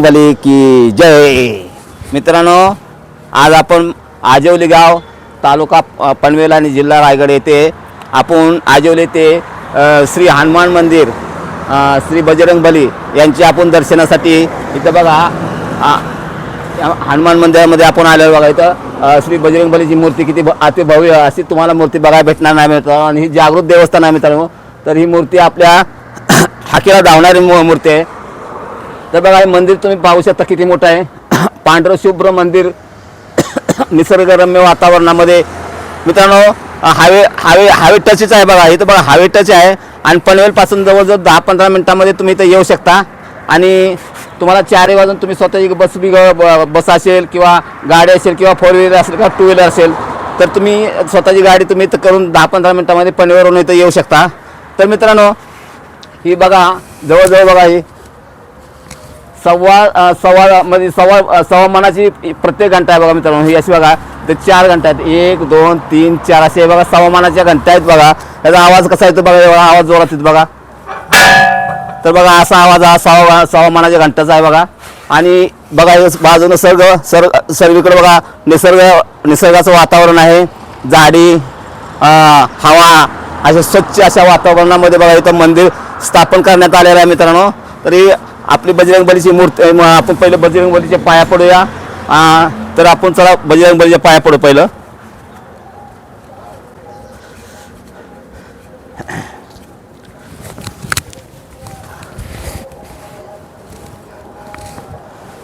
बली की जय. मित्रांनो, आज आपण आजिवली गाव, तालुका पनवेल आणि जिल्हा रायगड येथे आपण आजिवली ते श्री हनुमान मंदिर, श्री बजरंग बली यांची आपण दर्शनासाठी इथं बघा हनुमान मंदिरामध्ये आपण आलेलो बघा. इथं श्री बजरंग बलीची मूर्ती किती अति भव्य अशी तुम्हाला मूर्ती बघायला भेटणार नाही मित्रांनो. आणि ही जागृत देवस्थान आहे मित्रांनो. तर ही मूर्ती आपल्या हाकेला धावणारी मूर्ती आहे. तर बघा हे मंदिर तुम्ही पाहू शकता किती मोठं आहे. पांढरं शुभ्र मंदिर निसर्गरम्य वातावरणामध्ये मित्रांनो. हायवे टचच आहे बघा. इथं बघा हायवे टच आहे आणि पनवेलपासून जवळजवळ 10-15 मिनिटांमध्ये तुम्ही इथं येऊ शकता. आणि तुम्हाला चारही बाजून तुम्ही स्वतःची बस असेल किंवा गाडी असेल किंवा 4 व्हीलर असेल किंवा 2 व्हीलर असेल तर तुम्ही स्वतःची गाडी तुम्ही इथं करून 10-15 मिनिटांमध्ये पनवेलवरून इथं येऊ शकता. तर मित्रांनो, ही बघा जवळजवळ बघा ही सव्वा मनाची प्रत्येक घंटा आहे बघा मित्रांनो. ही अशी बघा ते 4 घंटा आहेत. 1 2 3 4 असे बघा सव्वा मनाच्या घंटा आहेत बघा. त्याचा आवाज कसा येतो बघा. एवढा आवाज जोरात येतो बघा. तर बघा असा आवाज हा सव्वा मनाच्या घंटाचा आहे बघा. आणि बघा बाजूनं सर्वीकडे बघा निसर्गाचं वातावरण आहे. झाडी हवा अशा स्वच्छ अशा वातावरणामध्ये बघा इथं मंदिर स्थापन करण्यात आलेलं आहे मित्रांनो. तरी आपली बजरंग बलीची मूर्ती आपण पहिले बजरंग बलीच्या पाया पडूया. तर आपण चला बजरंग बलीच्या पाया पडू पहिलं.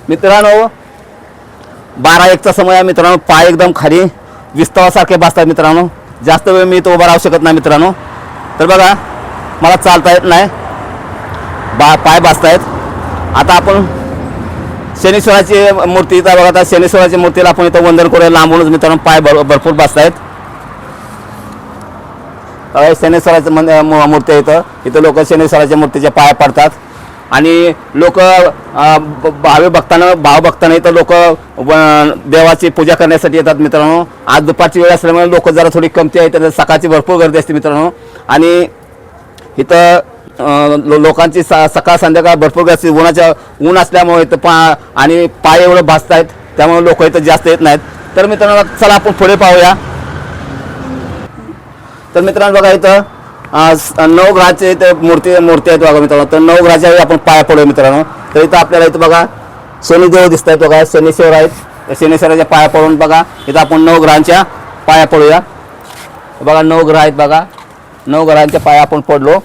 मित्रांनो 12-1चा समय आहे मित्रांनो. पाय एकदम खाली विस्तवासारखे बसतात मित्रांनो. जास्त वेळ मी इथं उभा राहू शकत नाही मित्रांनो. तर बघा मला चालता येत नाही, पाय बसतायत. आता आपण शनीश्वराची मूर्ती इथं बघा. आता शनीश्वराच्या मूर्तीला आपण इथं वंदन करूया लांबूनच मित्रांनो. पाय भरपूर बसतायत. शनीश्वराचं मूर्ती आहे इथं लोक शनीश्वराच्या मूर्तीच्या पाया पडतात. आणि लोक भावभक्तांना इथं लोक देवाची पूजा करण्यासाठी येतात मित्रांनो. आज दुपारची वेळ असल्यामुळे लोक जरा थोडी कमती आहे. तर सकाळची भरपूर गर्दी असते मित्रांनो. आणि इथं लोकांची सकाळ संध्याकाळ भरपूर गर्दी. ऊन असल्यामुळे इथं आणि पाय एवढं भासत आहेत त्यामुळे लोक इथं जास्त येत नाहीत. तर मित्रांनो चला आपण पुढे पाहूया. तर मित्रांनो बघा इथं 9 ग्रहाचे इथे मूर्ती आहेत बघा मित्रांनो. तर 9 ग्रहाच्या आपण पाया पडूया मित्रांनो. तर इथं आपल्याला इथं बघा शनिदेव दिसत आहेत बघा. शनीश्वर आहेत. शनीश्वराच्या पाया पडून बघा इथं आपण 9 ग्रहांच्या पाया पडूया. बघा 9 ग्रह आहेत बघा. 9 ग्रहांच्या पाया आपण पडलो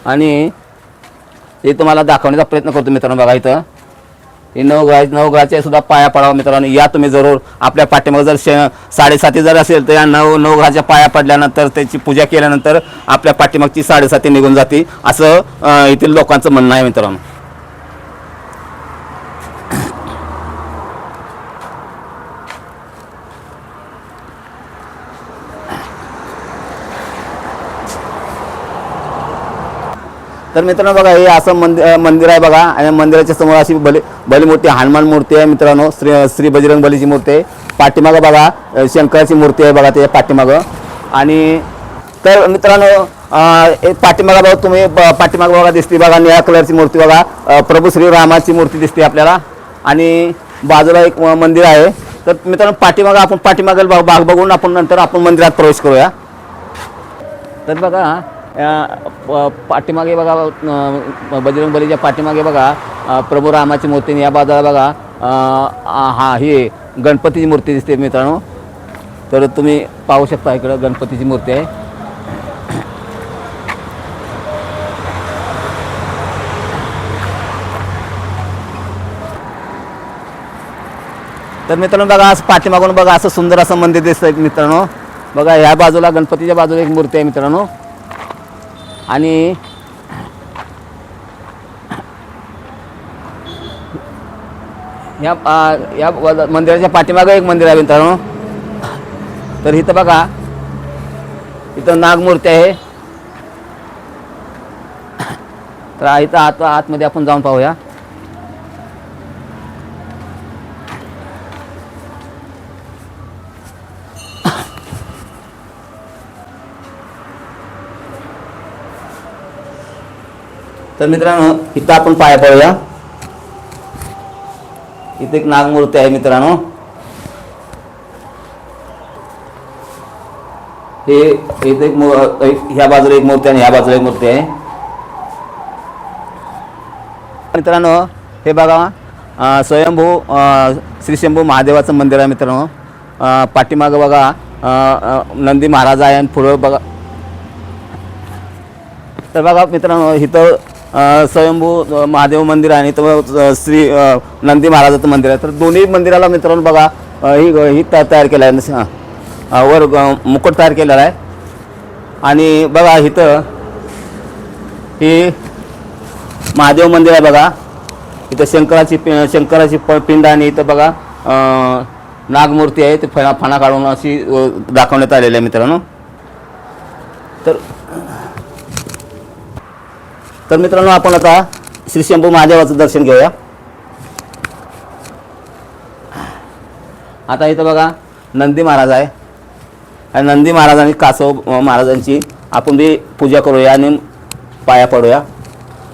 आणि ते तुम्हाला दाखवण्याचा प्रयत्न करतो मित्रांनो. बघा इथं हे 9 ग्रहाचे सुद्धा पाया पडावा मित्रांनो. या तुम्ही जरूर. आपल्या पाठीमागे जर 7.5 जर असेल तर या 9 ग्रहाच्या पाया पडल्यानंतर त्याची पूजा केल्यानंतर आपल्या पाठीमागची 7.5 निघून जाते असं येथील लोकांचं म्हणणं आहे मित्रांनो. तर मित्रांनो बघा हे असं मंदिर आहे बघा. आणि मंदिराच्या समोर अशी बली मूर्ती हनुमान मूर्ती आहे मित्रांनो. श्री बजरंग बलीची मूर्ती आहे. पाठीमागं बघा शंकराची मूर्ती आहे बघा त्याच्या पाठीमागं. आणि तर मित्रांनो पाठीमागं बघा तुम्ही पाठीमागं बघा दिसते बघा निळ्या कलरची मूर्ती बघा. प्रभू श्री रामाची मूर्ती दिसते आपल्याला. आणि बाजूला एक मंदिर आहे. तर मित्रांनो पाठीमागं आपण पाठीमागील भाग बघून आपण नंतर आपण मंदिरात प्रवेश करूया. तर बघा पाठीमागे बघा बजरंग बलीच्या पाठीमागे बघा प्रभू रामाची मूर्ती. या बाजूला बघा ही गणपतीची मूर्ती दिसते मित्रांनो. तर तुम्ही पाहू शकता इकडं गणपतीची मूर्ती आहे. तर मित्रांनो बघा असं पाठीमागून बघा असं सुंदर असं मंदिर दिसतंय मित्रांनो. बघा ह्या बाजूला गणपतीच्या बाजूला एक मूर्ती आहे मित्रांनो. आणि या मंदिराच्या पाठीमागं एक मंदिर आहे मित्रांनो. तर इथं बघा इथं नागमूर्ती आहे. तर इथं आतमध्ये आपण जाऊन पाहूया. तर मित्रांनो इथं आपण पाया पडूया. इथे एक नागमूर्ती आहे मित्रांनो. हे इथे ह्या बाजूला एक मूर्ती आणि ह्या बाजूला एक मूर्ती आहे मित्रांनो. हे बघा स्वयंभू श्री शंभू महादेवाचं मंदिर आहे मित्रांनो. पाठीमागं बघा नंदी महाराज आहे आणि पुढं बघा. तर बघा मित्रांनो इथं स्वयंभू महादेव मंदिर आहे आणि इथं श्री नंदी महाराजाचं मंदिर आहे. तर दोन्ही मंदिराला मित्रांनो बघा ही तयार केलं आहे, वर मुकुट तयार केलेला आहे. आणि बघा इथं ही महादेव मंदिर आहे बघा. इथं शंकराची पिंड आणि इथं बघा नागमूर्ती आहे. ते फणा काढून अशी दाखवण्यात आलेली आहे मित्रांनो. तर मित्रांनो आपण आता श्री शंभू महादेवाचं दर्शन घेऊया. आता इथं बघा नंदी महाराज आहे आणि नंदी महाराज आणि कासव महाराजांची आपण बी पूजा करूया आणि पाया पडूया.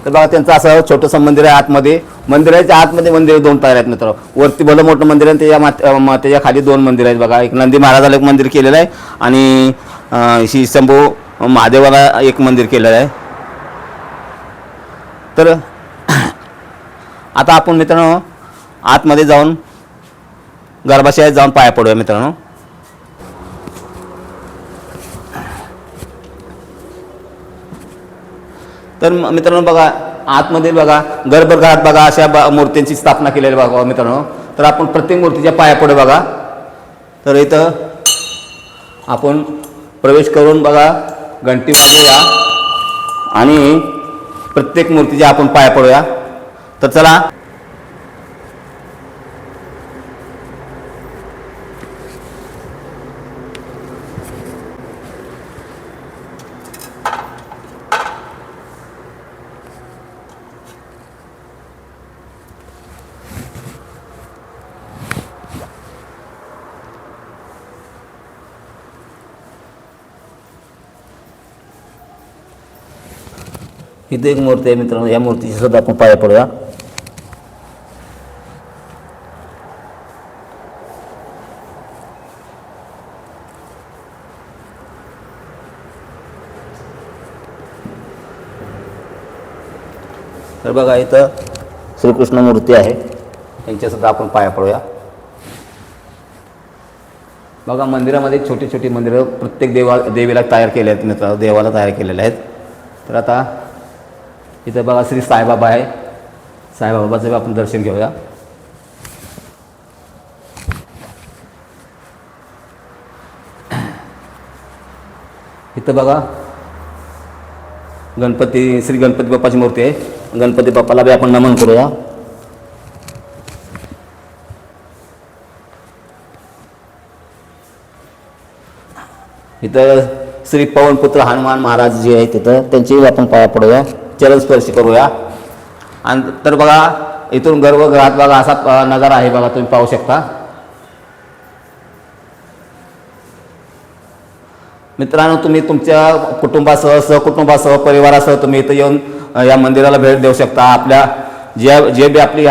तर बघा त्यांचं असं छोटंसं मंदिर आहे आतमध्ये. मंदिराच्या आतमध्ये मंदिर दोन तयार आहेत मित्र. वरती भलं मोठं मंदिर आहे त्याच्या खाली दोन मंदिर आहेत बघा. एक नंदी महाराजाला एक मंदिर केलेलं आहे आणि श्री शंभू महादेवाला एक मंदिर केलेलं आहे. तर आता आपण मित्रांनो आतमध्ये जाऊन गर्भाशयात जाऊन पाया पडूया मित्रांनो. तर मित्रांनो बघा आतमध्ये बघा गर्भगृहात बघा अशा मूर्तींची स्थापना केलेली बघा मित्रांनो. तर आपण प्रत्येक मूर्तीच्या पाया पडू बघा. तर इथं आपण प्रवेश करून बघा घंटी वाजवूया आणि प्रत्येक मूर्तीच्या आपण पाया पडूया. तर चला इथे एक मूर्ती आहे मित्रांनो. या मूर्तीची सुद्धा आपण पाया पडूया. तर बघा इथं श्रीकृष्ण मूर्ती आहे, त्यांच्या सुद्धा आपण पाया पडूया. बघा मंदिरामध्ये छोटी छोटी मंदिरं प्रत्येक देवीला तयार केले आहेत मित्रांनो, देवाला तयार केलेले आहेत. तर आता इथं बघा श्री साईबाबा आहे. साईबाबाचं आपण दर्शन घेऊया. इथं बघा श्री गणपती बाप्पाची मूर्ती आहे. गणपती बाप्पाला बी आपण नमन करूया. इथं श्री पवनपुत्र हनुमान महाराज जे आहे तिथं त्यांची आपण पाया पडूया, चरणस्पर्श करूया. आणि तर बघा इथून गर्भगृहात बघा असा नजारा आहे बघा, तुम्ही पाहू शकता. मित्रांनो तुम्ही तुमच्या कुटुंबासह सहकुटुंबासह परिवारासह तुम्ही इथं येऊन या मंदिराला भेट देऊ शकता. आपल्या जे बी आपली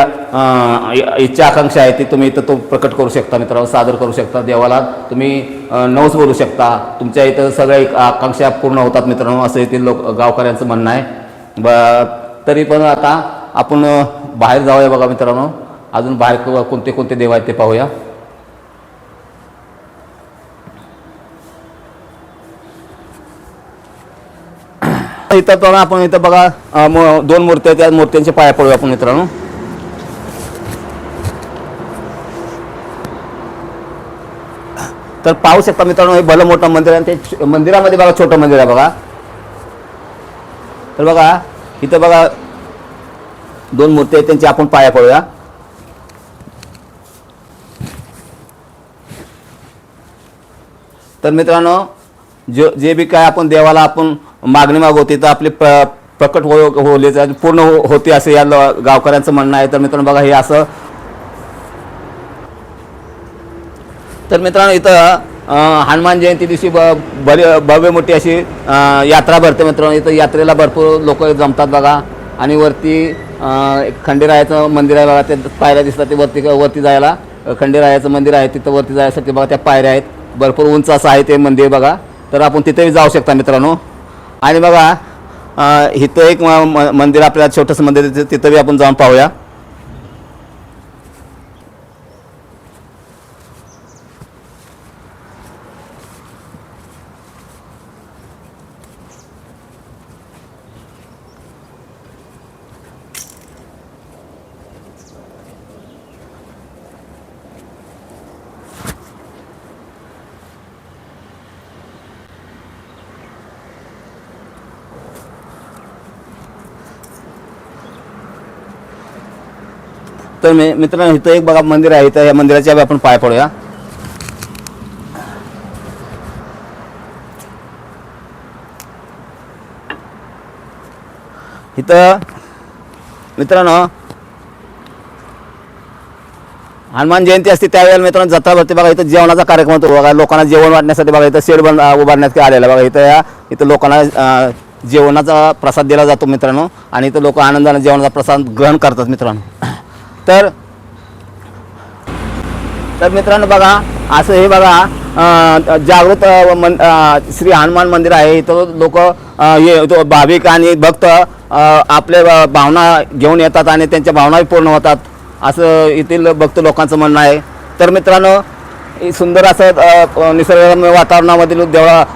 इच्छा आकांक्षा आहे ती तुम्ही इथं तो प्रकट करू शकता मित्रांनो, सादर करू शकता. देवाला तुम्ही नवस बोलू शकता. तुमच्या इथं सगळ्या आकांक्षा पूर्ण होतात मित्रांनो, असं येथील गावकऱ्यांचं म्हणणं आहे. तरी पण आता आपण बाहेर जाऊया बघा मित्रांनो. अजून बाहेर कोणते कोणते देव आहेत ते पाहूया. इथं तर आपण इथं बघा दोन मूर्त्या, त्या मूर्त्यांचे पाया पडूया आपण मित्रांनो. तर पाहू शकता मित्रांनो हे भलं मोठं मंदिर आहे. ते मंदिरामध्ये बघा छोटं मंदिर आहे बघा. तर बघा इथं बघा दोन मूर्ती आहेत, त्यांची आपण पाया पडूया. तर मित्रांनो जे बी काय आपण देवाला आपण मागणी मागवते तर आपली प्रकट होले पूर्ण होते असे या गावकऱ्यांचं म्हणणं आहे. तर मित्रांनो बघा हे असं. तर मित्रांनो इथं हनुमान जयंती दिवशी भव्य मोठी अशी यात्रा भरते मित्रांनो. इथं यात्रेला भरपूर लोक जमतात बघा. आणि वरती एक खंडेरायाचं मंदिर आहे बघा, ते पायऱ्या दिसतात ते वरती जायला खंडेरायाचं मंदिर आहे, तिथं वरती जायसाठी बघा त्या पायऱ्या आहेत, भरपूर उंच असं आहे ते मंदिर बघा. तर आपण तिथेही जाऊ शकता मित्रांनो. आणि बघा इथं एक मंदिर आपल्याला छोटंसं मंदिर, तिथंही आपण जाऊन पाहूया. तर मित्रांनो इथं एक बघा मंदिर आहे, इथं या मंदिराच्या आपण पाय पडूया. इथं मित्रांनो हनुमान जयंती असते त्यावेळेला मित्रांनो जत्रा भरते बघा. इथं जेवणाचा कार्यक्रम होतो बघा, लोकांना जेवण वाटण्यासाठी बघा इथं शेड उभारण्यात आलेला बघा. इथं लोकांना जेवणाचा प्रसाद दिला जातो मित्रांनो, आणि इथं लोक आनंदाने जेवणाचा प्रसाद ग्रहण करतात मित्रांनो. तर मित्रांनो बघा असं हे बघा जागृत श्री हनुमान मंदिर आहे. इथं लोक हे भाविक आणि भक्त आपले भावना घेऊन येतात आणि त्यांच्या भावनाही पूर्ण होतात असं येथील भक्त लोकांचं म्हणणं आहे. तर मित्रांनो सुंदर असं निसर्गरम्य वातावरणामधील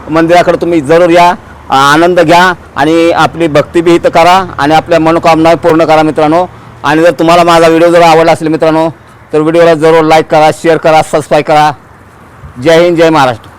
मंदिराकडे तुम्ही जरूर या, आनंद घ्या आणि आपली भक्ती बी इथं करा आणि आपल्या मनोकामना पूर्ण करा मित्रांनो. आणि जर तुम्हाला माझा व्हिडिओ जर आवडला असेल मित्रांनो तर व्हिडिओला जरूर लाईक करा, शेअर करा, सबस्क्राईब करा. जय हिंद, जय महाराष्ट्र.